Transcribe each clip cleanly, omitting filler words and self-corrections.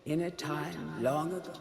in a time long ago.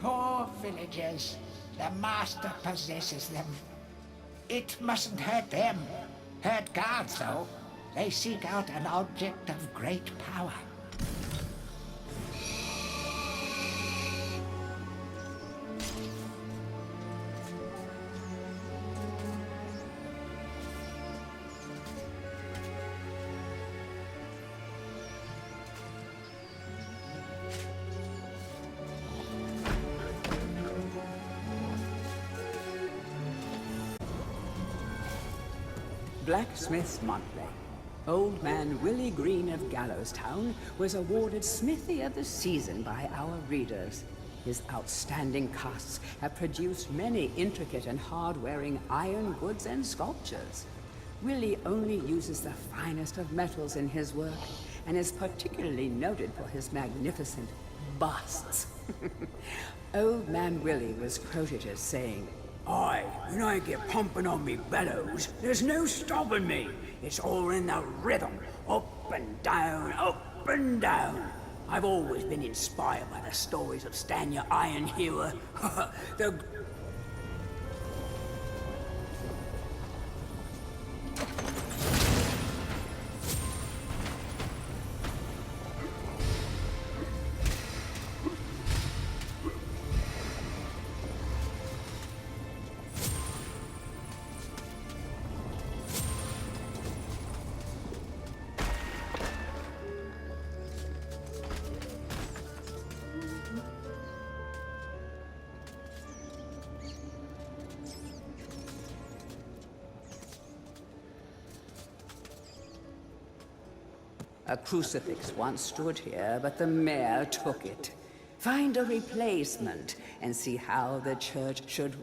Poor villagers. The master possesses them. It mustn't hurt them. Hurt guards, though. They seek out an object of great power. Blacksmith's Monthly. Old man Willie Green of Gallowstown was awarded Smithy of the Season by our readers. His outstanding casts have produced many intricate and hard-wearing iron goods and sculptures. Willie only uses the finest of metals in his work, and is particularly noted for his magnificent busts. Old man Willie was quoted as saying, Aye, when I get pumping on me bellows, there's no stopping me. It's all in the rhythm. Up and down, up and down. I've always been inspired by the stories of Stan your Iron Hewer. the A crucifix once stood here, but the mayor took it. Find a replacement and see how the church should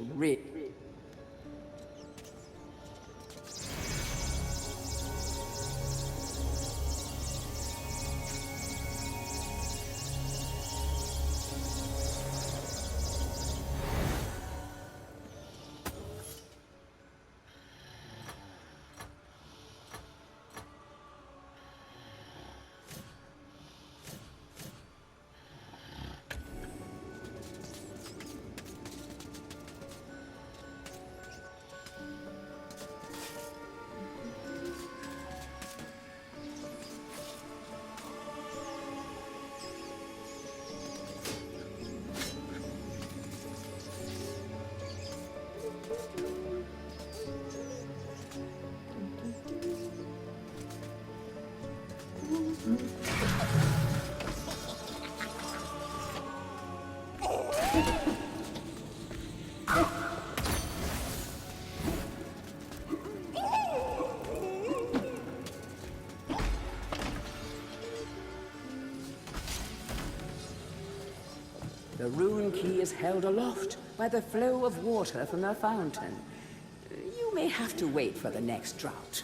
The rune key is held aloft by the flow of water from the fountain. You may have to wait for the next drought.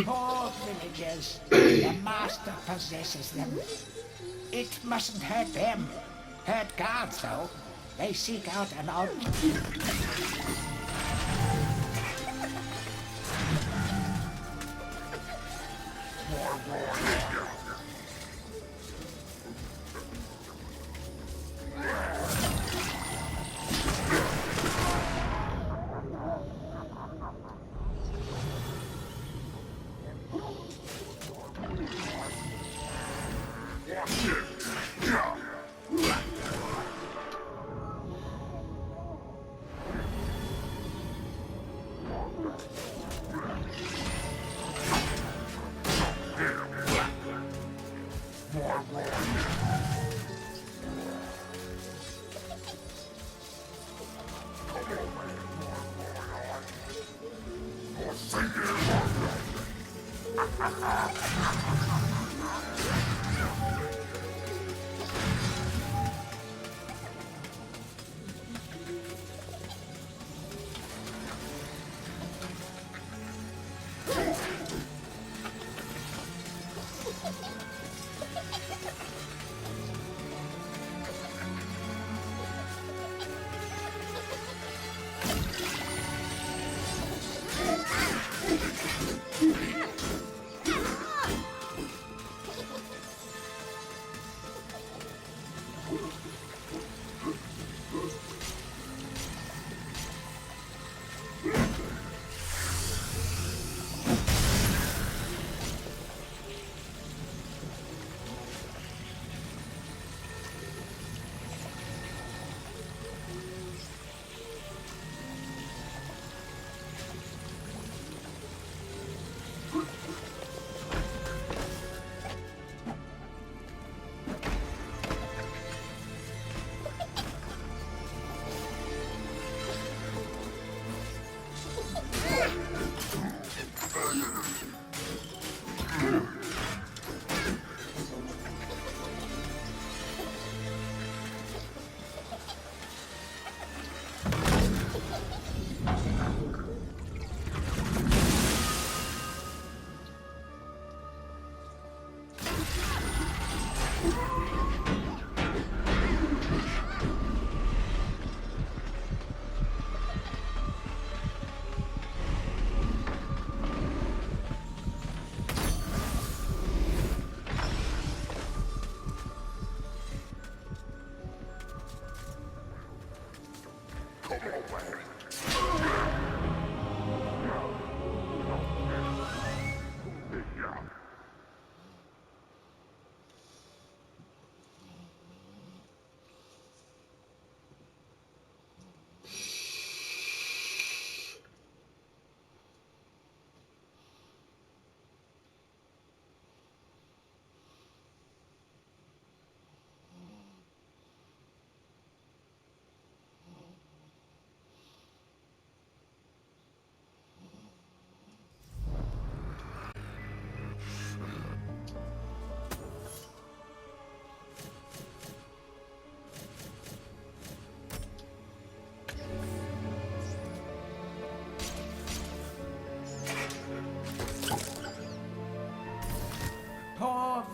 Poor villagers. The master possesses them. It mustn't hurt them. Hurt guards, though. They seek out an object.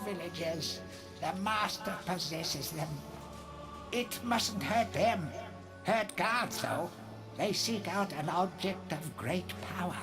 villagers. The Master possesses them. It mustn't hurt them. Hurt guards, though. They seek out an object of great power.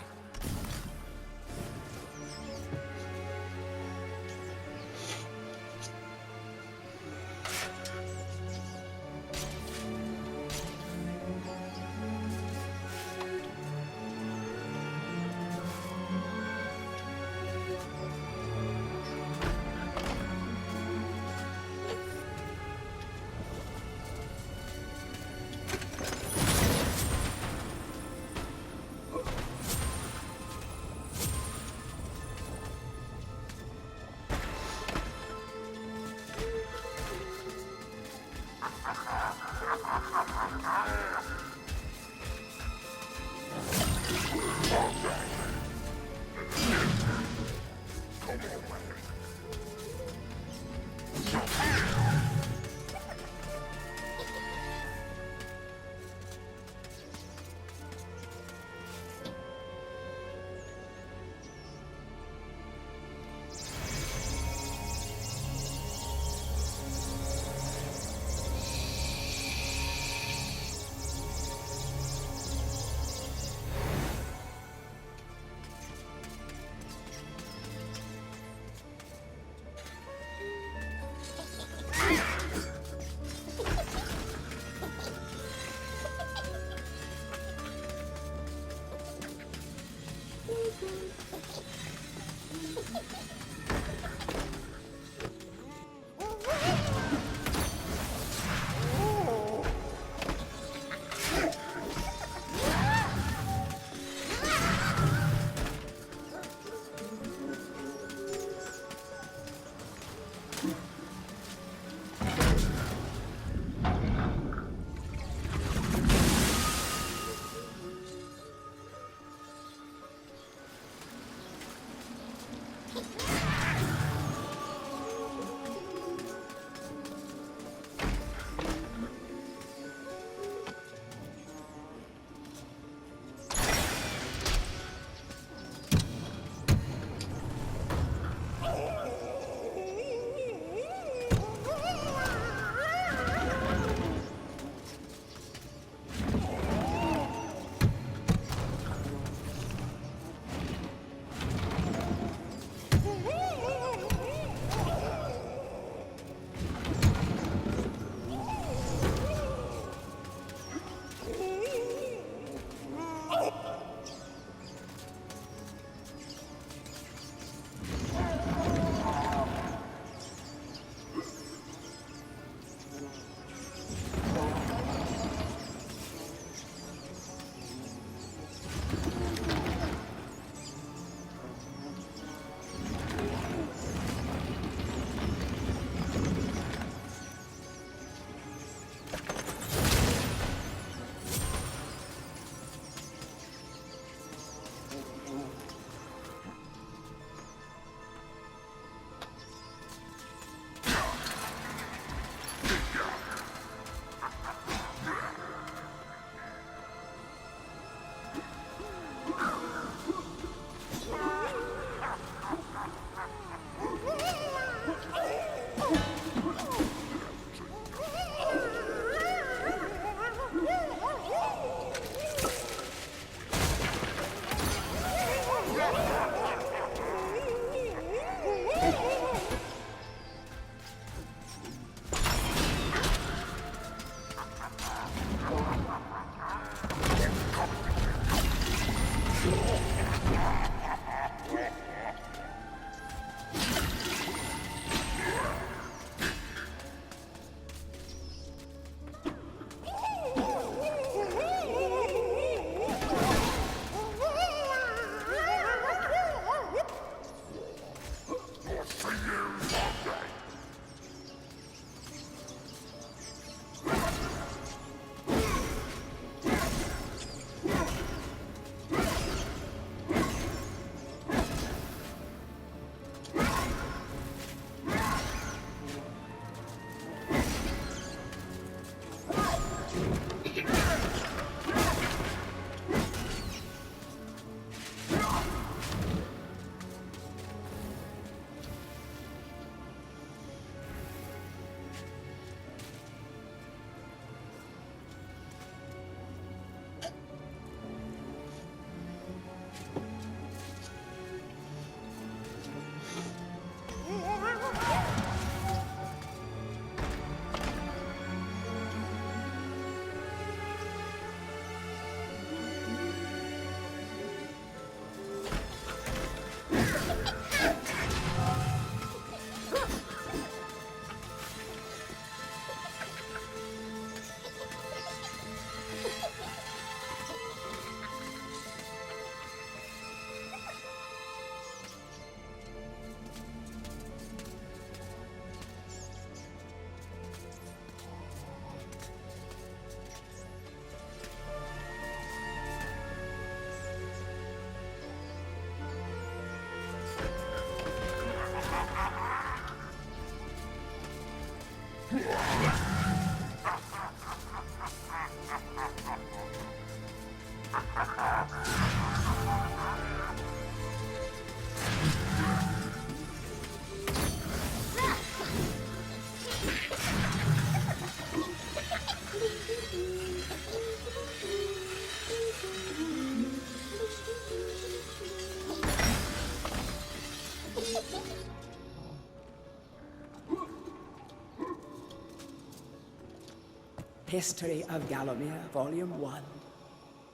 History of Gallowmere, Volume 1.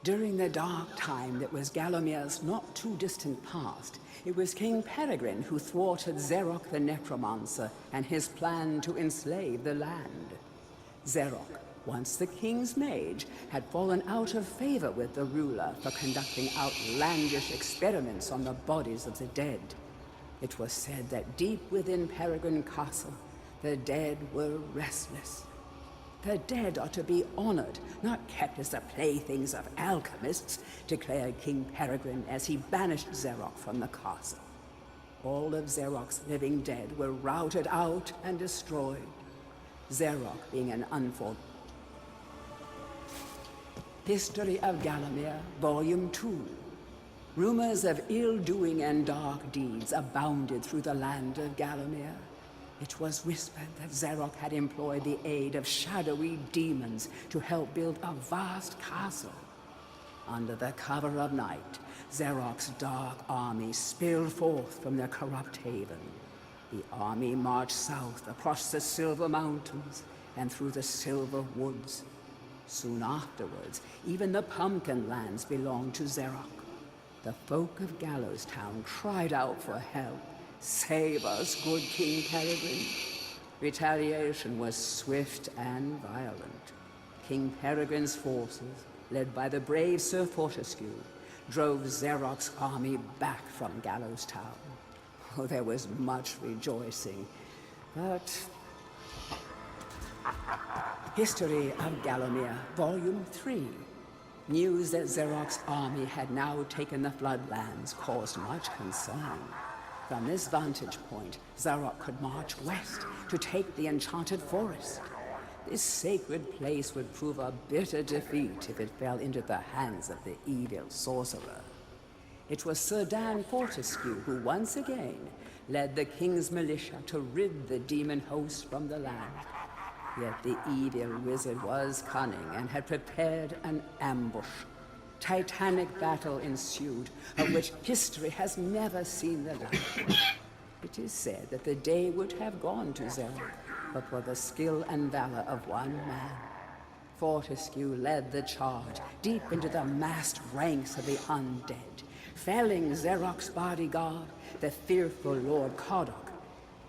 During the dark time that was Gallowmere's not too distant past, it was King Peregrine who thwarted Xeroc the Necromancer and his plan to enslave the land. Xeroc, once the king's mage, had fallen out of favor with the ruler for conducting outlandish experiments on the bodies of the dead. It was said that deep within Peregrine Castle, the dead were restless. The dead are to be honored, not kept as the playthings of alchemists, declared King Peregrine as he banished Xeroc from the castle. All of Xeroc's living dead were routed out and destroyed. Xeroc being an unfortunate. History of Gallowmere, Volume 2. Rumors of ill-doing and dark deeds abounded through the land of Gallowmere. It was whispered that Xeroc had employed the aid of shadowy demons to help build a vast castle. Under the cover of night, Xeroc's dark army spilled forth from their corrupt haven. The army marched south across the Silver Mountains and through the Silver Woods. Soon afterwards, even the Pumpkin Lands belonged to Xeroc. The folk of Gallows Town cried out for help. Save us, good King Peregrine. Retaliation was swift and violent. King Peregrine's forces, led by the brave Sir Fortescue, drove Xeroc's army back from Gallows Town. Oh, there was much rejoicing, but... History of Gallowmere, Volume 3. News that Xeroc's army had now taken the Floodlands caused much concern. From this vantage point, Xeroc could march west to take the Enchanted Forest. This sacred place would prove a bitter defeat if it fell into the hands of the evil sorcerer. It was Sir Dan Fortescue who once again led the king's militia to rid the demon host from the land. Yet the evil wizard was cunning and had prepared an ambush. Titanic battle ensued, of which history has never seen the like. It is said that the day would have gone to Xeroc, but for the skill and valor of one man. Fortescue led the charge deep into the massed ranks of the undead, felling Xeroc's bodyguard, the fearful Lord Coddoc,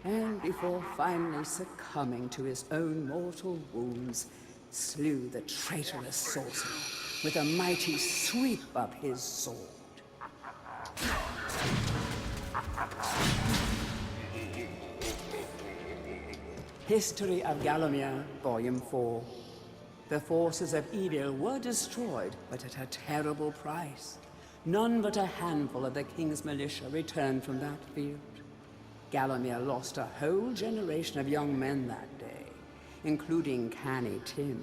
and before finally succumbing to his own mortal wounds, slew the traitorous sorcerer with a mighty sweep of his sword. History of Gallowmere, Volume 4. The forces of evil were destroyed, but at a terrible price. None but a handful of the king's militia returned from that field. Gallowmere lost a whole generation of young men that day, including Canny Tim,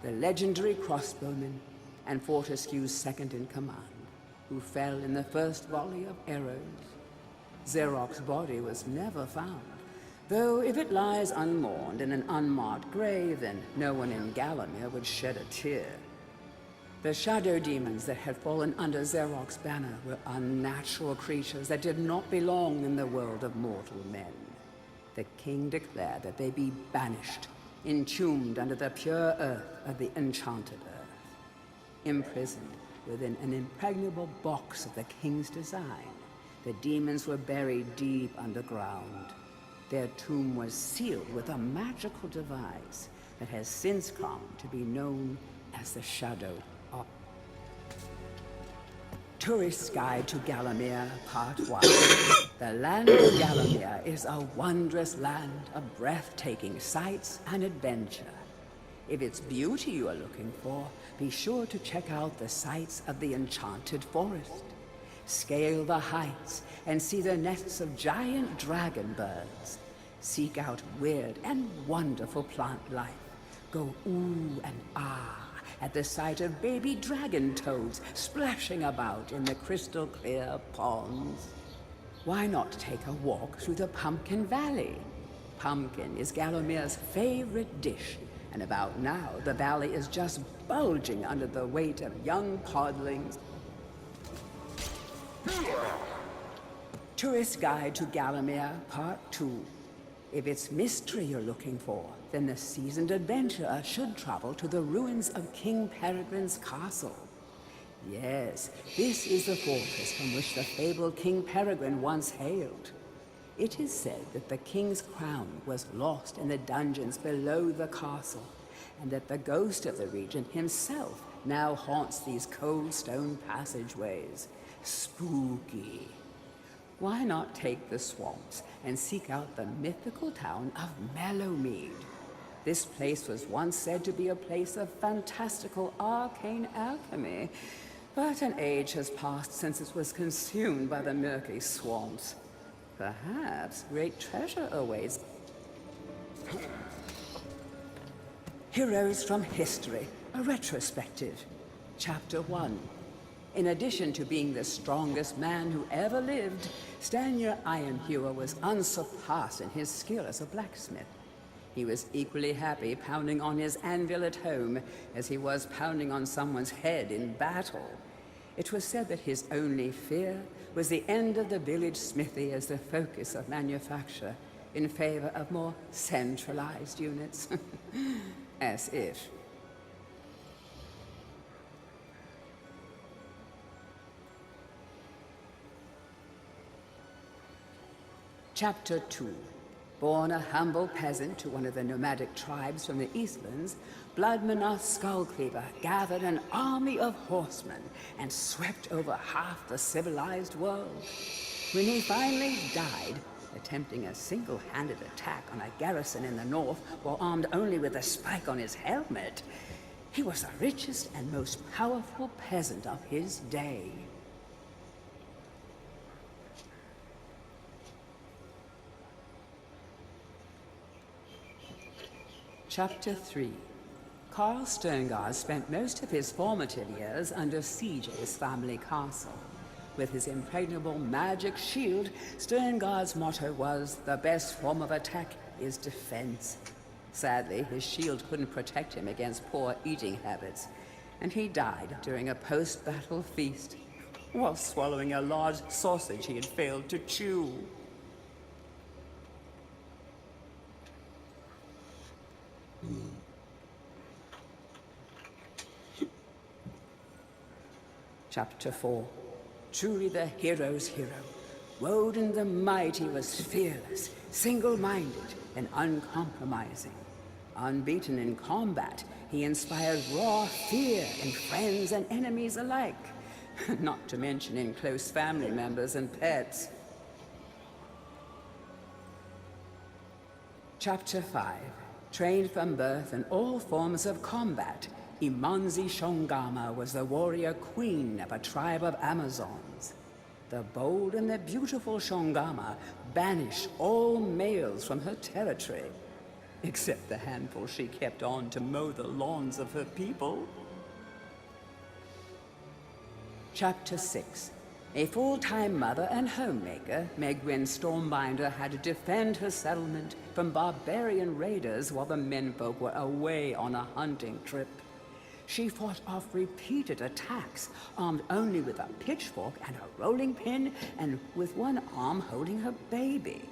the legendary crossbowman, and Fortescue's second-in-command, who fell in the first volley of arrows. Xeroc's body was never found, though if it lies unmourned in an unmarked grave, then no one in Gallowmere would shed a tear. The shadow demons that had fallen under Xeroc's banner were unnatural creatures that did not belong in the world of mortal men. The king declared that they be banished, entombed under the pure earth of the enchanted earth. Imprisoned within an impregnable box of the king's design, the demons were buried deep underground. Their tomb was sealed with a magical device that has since come to be known as the Shadow of... Tourist's Guide to Gallowmere, Part 1. The land of Gallowmere is a wondrous land of breathtaking sights and adventure. If it's beauty you are looking for, be sure to check out the sights of the Enchanted Forest. Scale the heights and see the nests of giant dragon birds. seek out weird and wonderful plant life, go ooh and ah at the sight of baby dragon toads splashing about in the crystal clear ponds. Why not take a walk through the Pumpkin Valley? Pumpkin is Gallowmere's favorite dish, and about now the valley is just bulging under the weight of young podlings. Tourist Guide to Gallowmere, Part 2. If it's mystery you're looking for, then the seasoned adventurer should travel to the ruins of King Peregrine's castle. Yes, this is the fortress from which the fabled King Peregrine once hailed. It is said that the king's crown was lost in the dungeons below the castle, and that the ghost of the regent himself now haunts these cold stone passageways. Spooky. Why not take the swamps and seek out the mythical town of Mellowmead? This place was once said to be a place of fantastical arcane alchemy, but an age has passed since it was consumed by the murky swamps. Perhaps great treasure awaits. Heroes from History, a retrospective. Chapter 1. In addition to being the strongest man who ever lived, Stanyer Ironhewer was unsurpassed in his skill as a blacksmith. He was equally happy pounding on his anvil at home as he was pounding on someone's head in battle. It was said that his only fear was the end of the village smithy as the focus of manufacture, in favor of more centralized units. As if. Chapter 2. Born a humble peasant to one of the nomadic tribes from the Eastlands, Bloodmanoth Skullcleaver gathered an army of horsemen and swept over half the civilized world. When he finally died, attempting a single-handed attack on a garrison in the north while armed only with a spike on his helmet, he was the richest and most powerful peasant of his day. Chapter 3. Carl Sterngard spent most of his formative years under siege at his family castle. With his impregnable magic shield, Sterngard's motto was, "The best form of attack is defense." Sadly, his shield couldn't protect him against poor eating habits, and he died during a post-battle feast, while swallowing a large sausage he had failed to chew. Chapter 4. Truly the hero's hero. Woden the Mighty was fearless, single-minded, and uncompromising. Unbeaten in combat, he inspired raw fear in friends and enemies alike, not to mention in close family members and pets. Chapter 5. Trained from birth in all forms of combat, Imanzi Shongama was the warrior queen of a tribe of Amazons. The bold and the beautiful Shongama banished all males from her territory, except the handful she kept on to mow the lawns of her people. Chapter 6. A full-time mother and homemaker, Megwin Stormbinder had to defend her settlement from barbarian raiders while the menfolk were away on a hunting trip. She fought off repeated attacks, armed only with a pitchfork and a rolling pin, and with one arm holding her baby.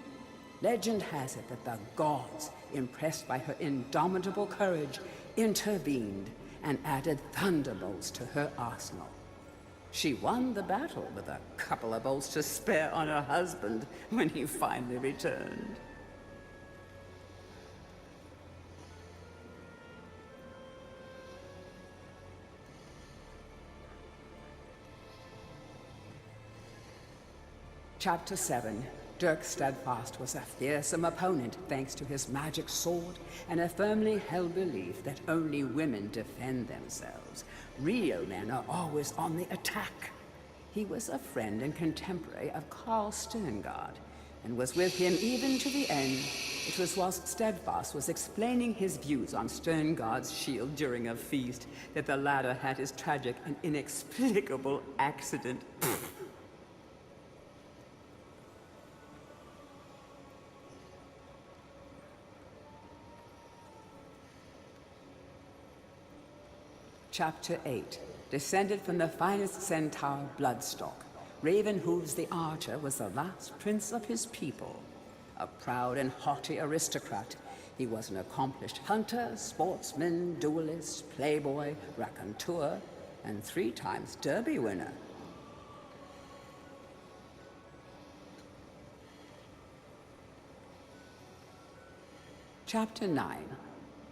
Legend has it that the gods, impressed by her indomitable courage, intervened and added thunderbolts to her arsenal. She won the battle with a couple of bolts to spare on her husband when he finally returned. Chapter 7. Dirk Steadfast was a fearsome opponent thanks to his magic sword and a firmly held belief that only women defend themselves. Real men are always on the attack. He was a friend and contemporary of Carl Sterngard and was with him even to the end. It was whilst Steadfast was explaining his views on Sternguard's shield during a feast that the latter had his tragic and inexplicable accident. Chapter 8. Descended from the finest centaur bloodstock, Ravenhooves the Archer was the last prince of his people. A proud and haughty aristocrat, he was an accomplished hunter, sportsman, duelist, playboy, raconteur, and 3 times Derby winner. Chapter 9.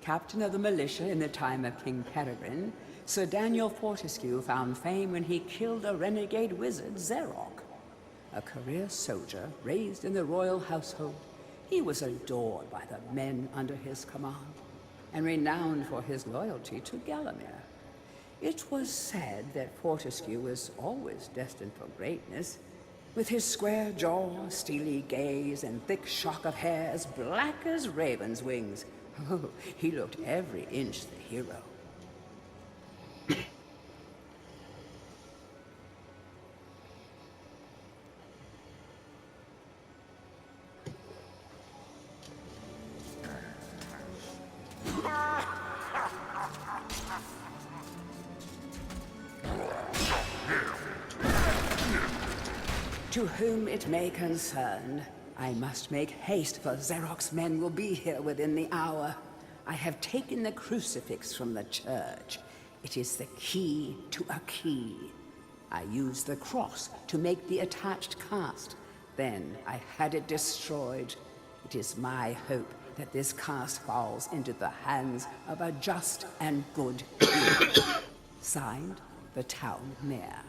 Captain of the militia in the time of King Peregrine, Sir Daniel Fortescue found fame when he killed a renegade wizard, Xerok. A career soldier raised in the royal household, he was adored by the men under his command, and renowned for his loyalty to Galamir. It was said that Fortescue was always destined for greatness. With his square jaw, steely gaze, and thick shock of hair as black as raven's wings, oh, he looked every inch the hero. To whom it may concern, I must make haste, for Xerok's men will be here within the hour. I have taken the crucifix from the church. It is the key to a key. I used the cross to make the attached cast. Then I had it destroyed. It is my hope that this cast falls into the hands of a just and good king. Signed, the town mayor.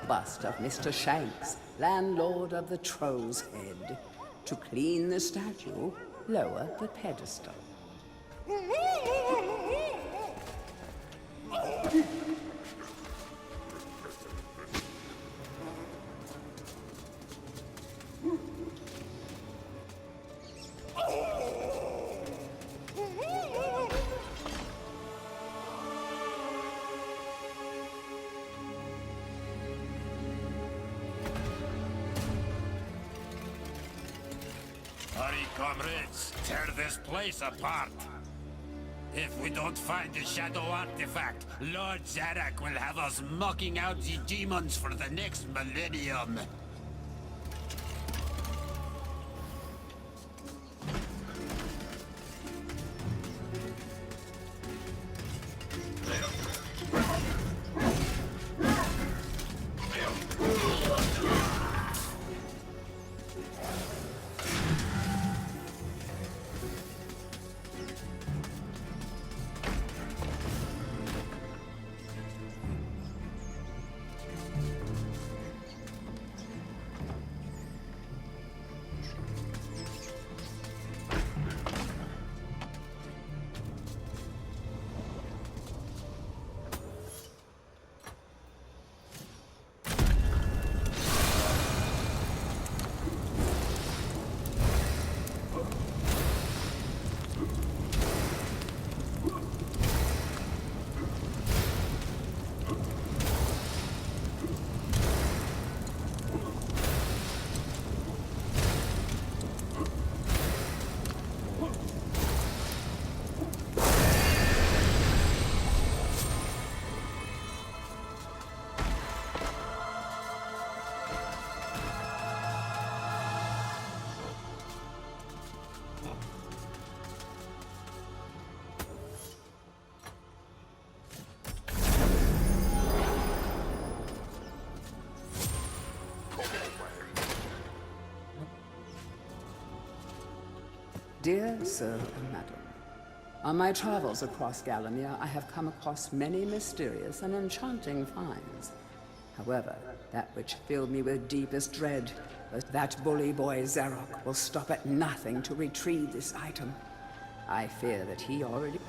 Bust of Mr. Shanks, landlord of the Troll's Head. To clean the statue, lower the pedestal. Hurry, comrades, tear this place apart. If we don't find the shadow artifact, Lord Zarak will have us mocking out the demons for the next millennium. Dear Sir and Madam, on my travels across Galamir, I have come across many mysterious and enchanting finds. However, that which filled me with deepest dread was that bully boy Zarok will stop at nothing to retrieve this item. I fear that he already...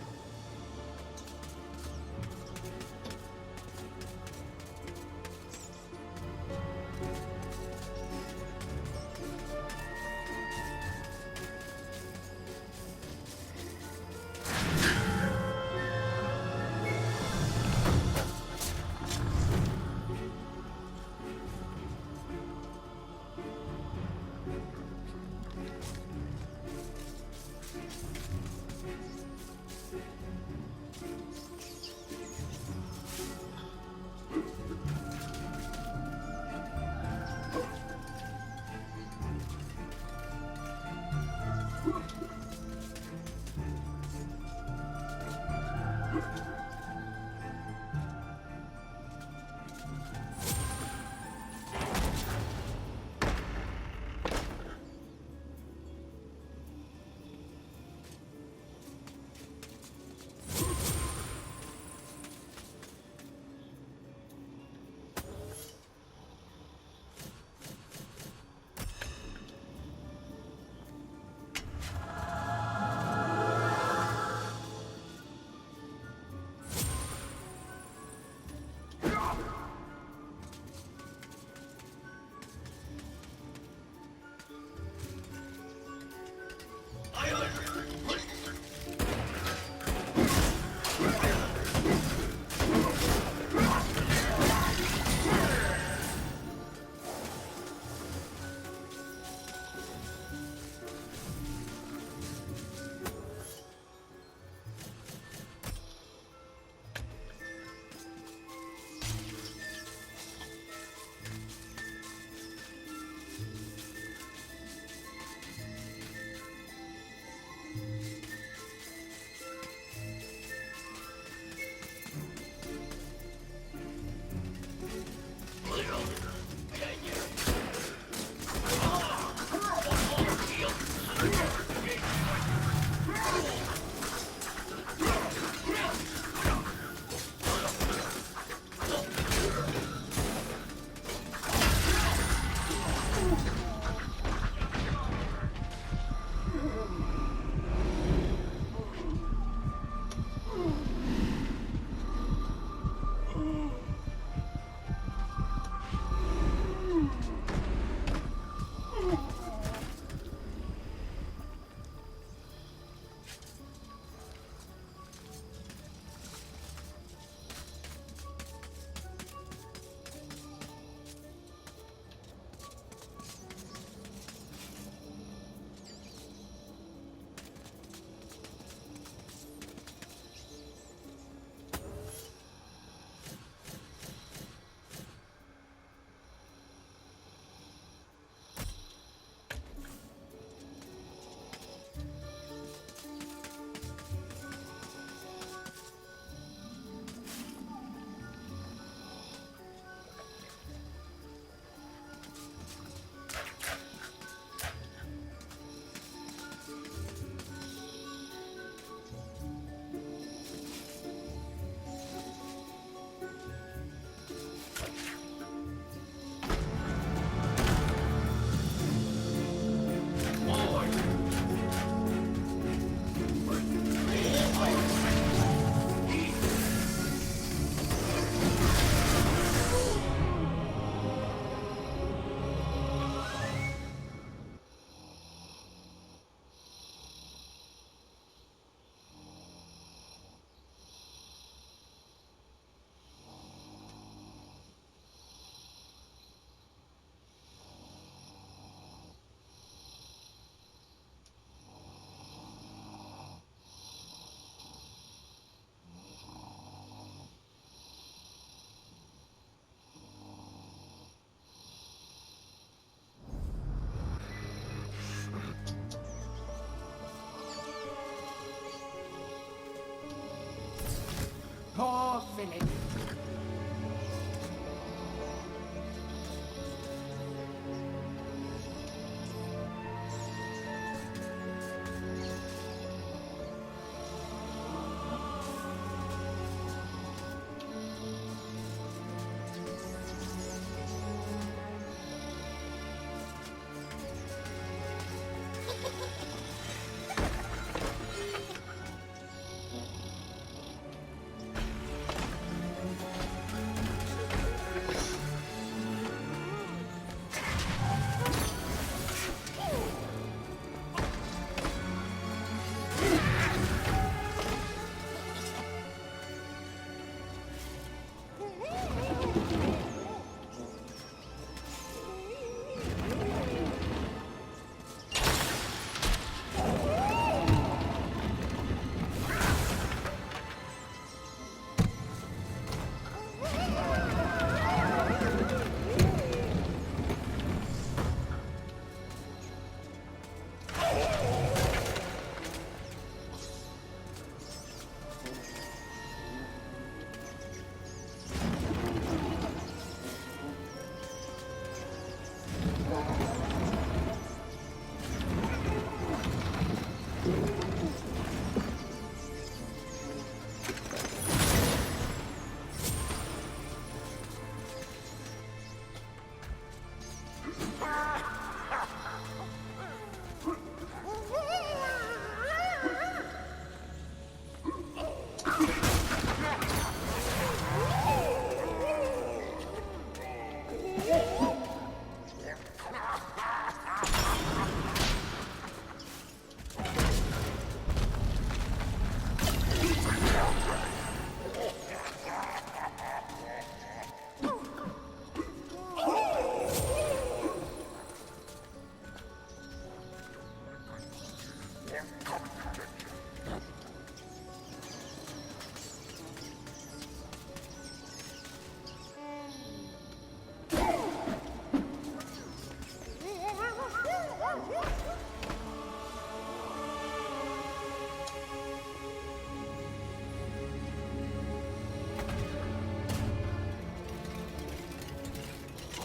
village.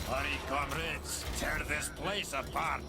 Hurry, comrades! Tear this place apart!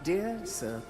dear sir.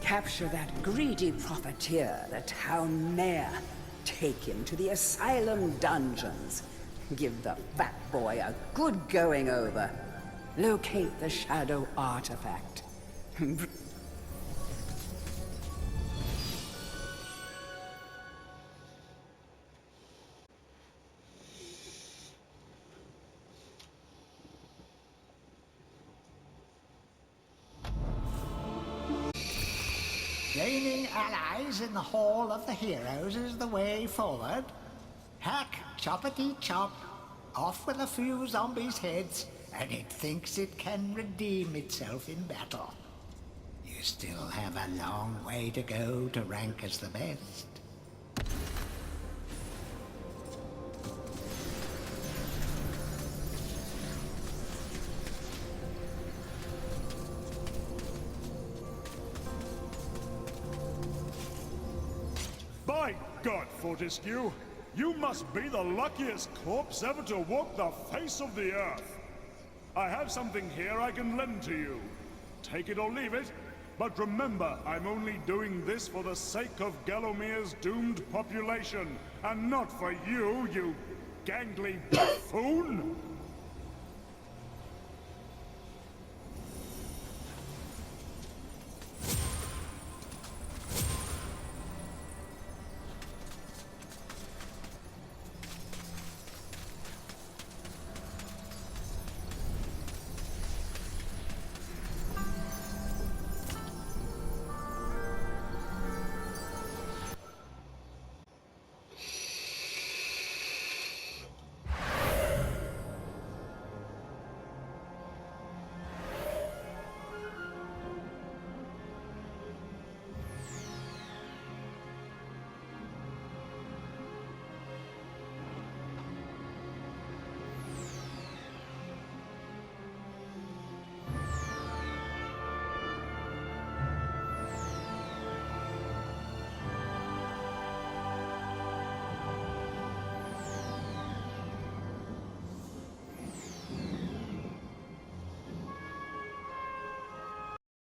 Capture that greedy profiteer, the town mayor. Take him to the asylum dungeons. Give the fat boy a good going over. Locate the shadow artifact. Gaining allies in the Hall of the Heroes is the way forward. Hack, choppity chop, off with a few zombies' heads, and it thinks it can redeem itself in battle. You still have a long way to go to rank as the best. By God, Fortescue, you must be the luckiest corpse ever to walk the face of the earth. I have something here I can lend to you. Take it or leave it, but remember, I'm only doing this for the sake of Gallomir's doomed population, and not for you, you gangly buffoon!